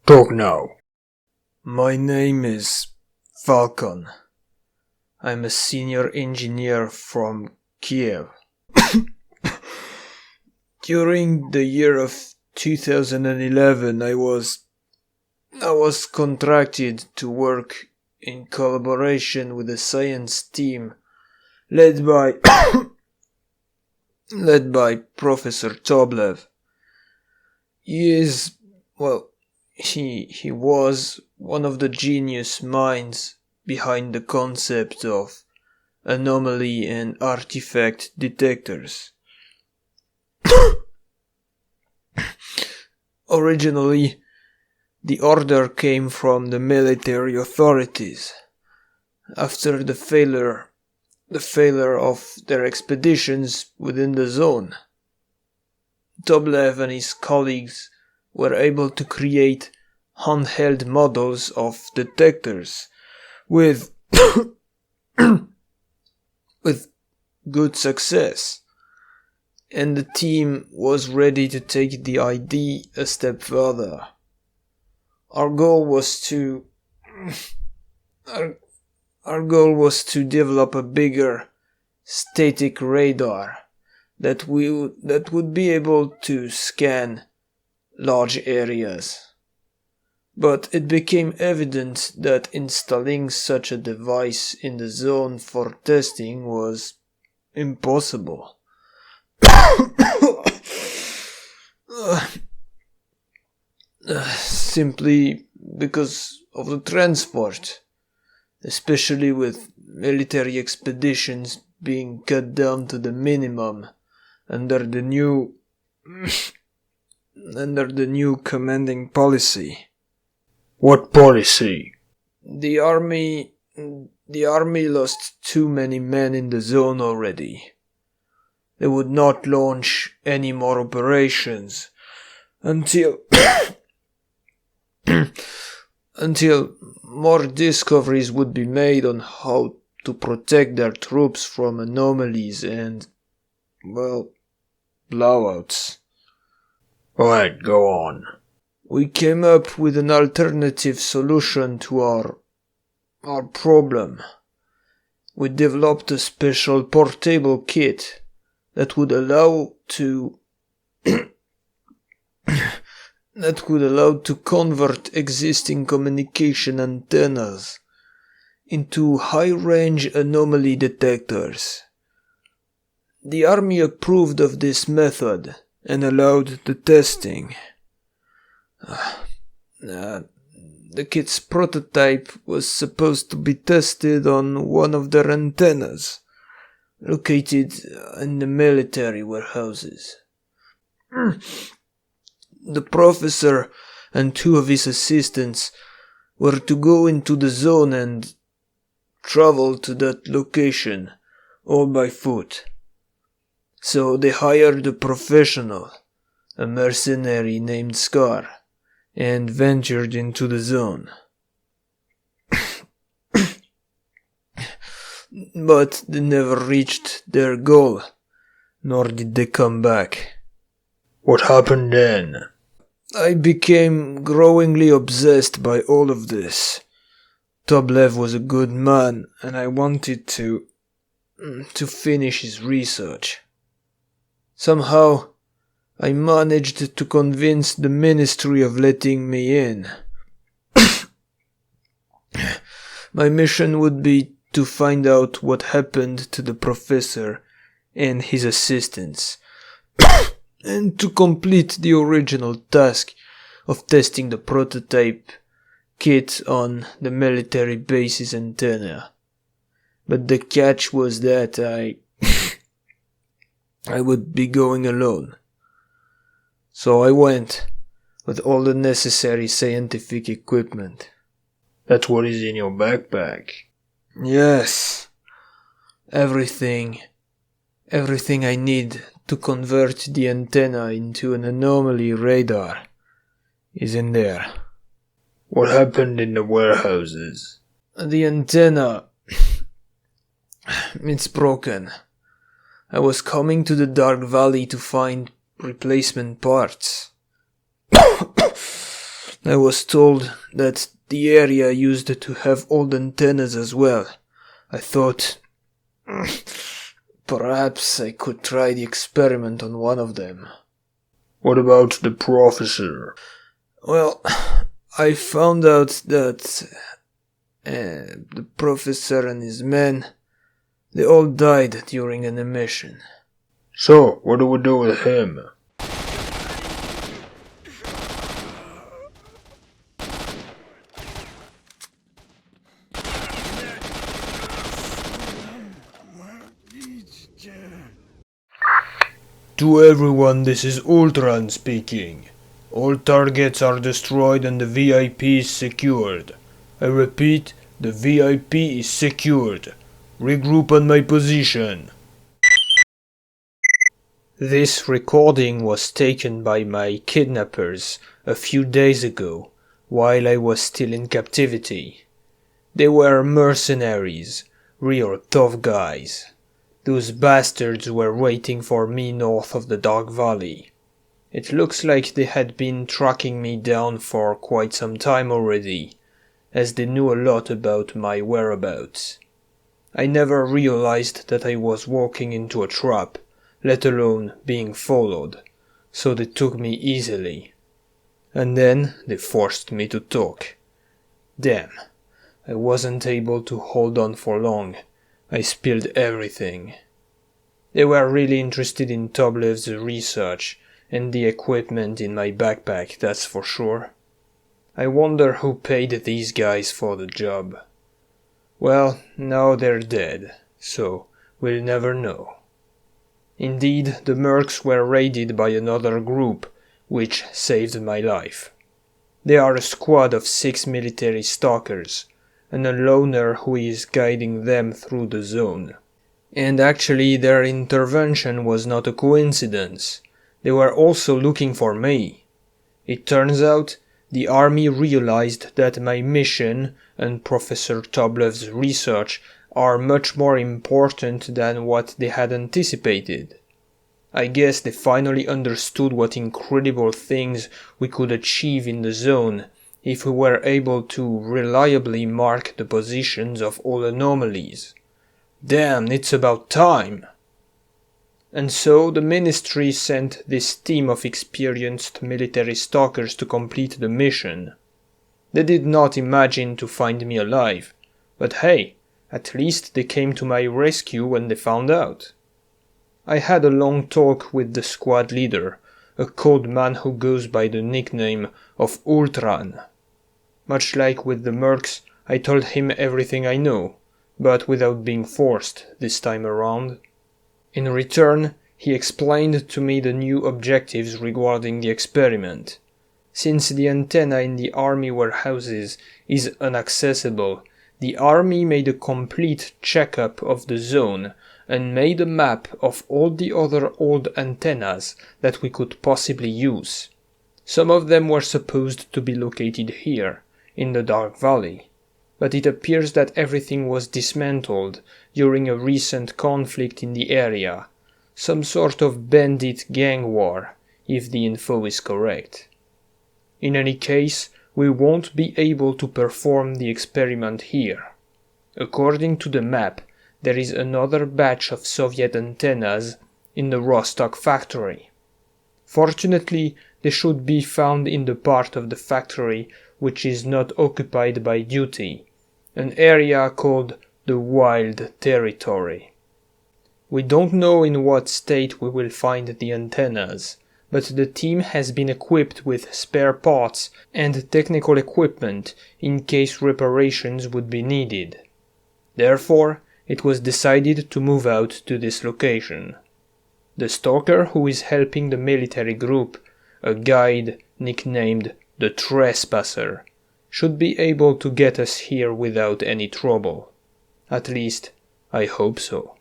Talk now. My name is Falcon. I'm a senior engineer from Kiev. During the year of 2011, I was contracted to work in collaboration with a science team led by Professor Toblev. He was one of the genius minds behind the concept of anomaly and artifact detectors. Originally, the order came from the military authorities. After the failure of their expeditions within the zone, Toblev and his colleagues were able to create handheld models of detectors with good success, and the team was ready to take the idea a step further. Our goal was to develop a bigger static radar that would be able to scan large areas. But it became evident that installing such a device in the zone for testing was impossible. Simply because of the transport, especially with military expeditions being cut down to the minimum under the new commanding policy. What policy? The army lost too many men in the zone already. They would not launch any more operations until more discoveries would be made on how to protect their troops from anomalies and, blowouts. Alright, go on. We came up with an alternative solution to our problem. We developed a special portable kit that would allow to convert existing communication antennas into high-range anomaly detectors. The army approved of this method and allowed the testing. The kit's prototype was supposed to be tested on one of their antennas, located in the military warehouses. The professor and two of his assistants were to go into the zone and travel to that location, all by foot. So they hired a professional, a mercenary named S.T.A.L.K.E.R, and ventured into the zone. But they never reached their goal, nor did they come back. What happened then? I became growingly obsessed by all of this. Toblev was a good man, and I wanted to finish his research. Somehow, I managed to convince the ministry of letting me in. My mission would be to find out what happened to the professor and his assistants, and to complete the original task of testing the prototype kit on the military base's antenna. But the catch was that I would be going alone. So I went, with all the necessary scientific equipment. That's what is in your backpack? Yes. Everything I need to convert the antenna into an anomaly radar is in there. What happened in the warehouses? The antenna, it's broken. I was coming to the Dark Valley to find replacement parts. I was told that the area used to have old antennas as well. I thought perhaps I could try the experiment on one of them. What about the professor? Well, I found out that the professor and his men, they all died during an emission. So, what do we do with him? To everyone, this is Ultron speaking. All targets are destroyed and the VIP is secured. I repeat, the VIP is secured. Regroup on my position. This recording was taken by my kidnappers a few days ago, while I was still in captivity. They were mercenaries, real tough guys. Those bastards were waiting for me north of the Dark Valley. It looks like they had been tracking me down for quite some time already, as they knew a lot about my whereabouts. I never realized that I was walking into a trap, let alone being followed, so they took me easily. And then they forced me to talk. Damn, I wasn't able to hold on for long. I spilled everything. They were really interested in Toblev's research and the equipment in my backpack, that's for sure. I wonder who paid these guys for the job. Well, now they're dead, so we'll never know. Indeed, the mercs were raided by another group, which saved my life. They are a squad of 6 military stalkers, and a loner who is guiding them through the zone. And actually their intervention was not a coincidence. They were also looking for me. It turns out the army realized that my mission and Professor Toblev's research are much more important than what they had anticipated. I guess they finally understood what incredible things we could achieve in the zone if we were able to reliably mark the positions of all anomalies. Damn, it's about time! And so the Ministry sent this team of experienced military stalkers to complete the mission. They did not imagine to find me alive, but hey, at least they came to my rescue when they found out. I had a long talk with the squad leader, a cold man who goes by the nickname of Ultron. Much like with the mercs, I told him everything I know, but without being forced this time around. In return, he explained to me the new objectives regarding the experiment. Since the antenna in the army warehouses is inaccessible, the army made a complete checkup of the zone and made a map of all the other old antennas that we could possibly use. Some of them were supposed to be located here, in the Dark Valley, but it appears that everything was dismantled during a recent conflict in the area, some sort of bandit gang war, if the info is correct. In any case, we won't be able to perform the experiment here. According to the map, there is another batch of Soviet antennas in the Rostock factory. Fortunately, they should be found in the part of the factory which is not occupied by duty, an area called the Wild Territory. We don't know in what state we will find the antennas, but the team has been equipped with spare parts and technical equipment in case reparations would be needed. Therefore, it was decided to move out to this location. The stalker who is helping the military group, a guide nicknamed the Trespasser, should be able to get us here without any trouble. At least, I hope so.